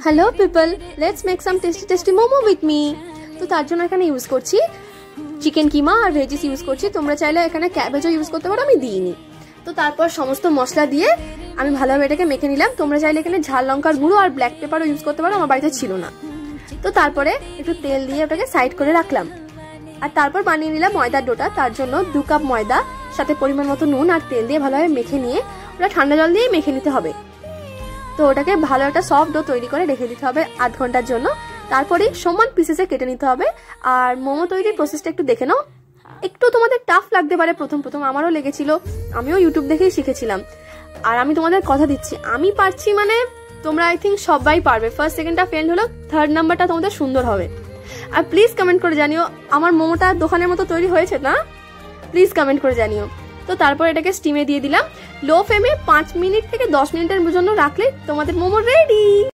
Hello people, let's make some tasty tasty momo with me. তো তার জন্য এখানে ইউজ করছি চিকেন কিমা আর ভেজিস ইউজ করছি। তোমরা চাইলে এখানে ক্যাবেজও ইউজ করতে পারো, আমি দিইনি। তো তারপর সমস্ত মশলা দিয়ে আমি ভালোভাবে এটাকে মেখে নিলাম। তোমরা চাইলে এখানে ঝাল লঙ্কার গুঁড়ো আর ব্ল্যাক পেপারও ইউজ করতে পারো, আমার বাড়িতে ছিল না। তো তারপরে একটু তেল দিয়ে ওটাকে সাইড করে রাখলাম। আর তারপর বানিয়ে নিলাম ময়দার ডোটা। তার জন্য 2 কাপ ময়দা, সাথে পরিমাণ মতো নুন আর তেল দিয়ে ভালোভাবে মেখে নিয়ে ওটা ঠান্ডা জল দিয়ে মেখে নিতে হবে। তো ওটাকে ভালো একটা সফট ডো তৈরি করে রেখে দিতে হবে আধ ঘন্টার জন্য। তারপরে সমান পিসেসে কেটে নিতে হবে। আর মোমো তৈরির প্রসেসটা একটু দেখে নাও। একটু তোমাদের টাফ লাগতে পারে প্রথম প্রথম, আমারও লেগেছিল, আমিও ইউটিউব দেখেই শিখেছিলাম। আর আমি তোমাদের কথা দিচ্ছি, আমি পারছি মানে তোমরা আই থিঙ্ক সবাই পারবে। ফার্স্ট সেকেন্ডটা ফেল হলো, থার্ড নাম্বারটা তোমাদের সুন্দর হবে। আর প্লিজ কমেন্ট করে জানিও আমার মোমোটা দোকানের মতো তৈরি হয়েছে না, প্লিজ কমেন্ট করে জানিও। তো তারপর এটাকে স্টিমে দিয়ে দিলাম। লো ফ্লেমে 5 মিনিট থেকে 10 মিনিটের জন্য রাখলে তোমাদের মোমো রেডি।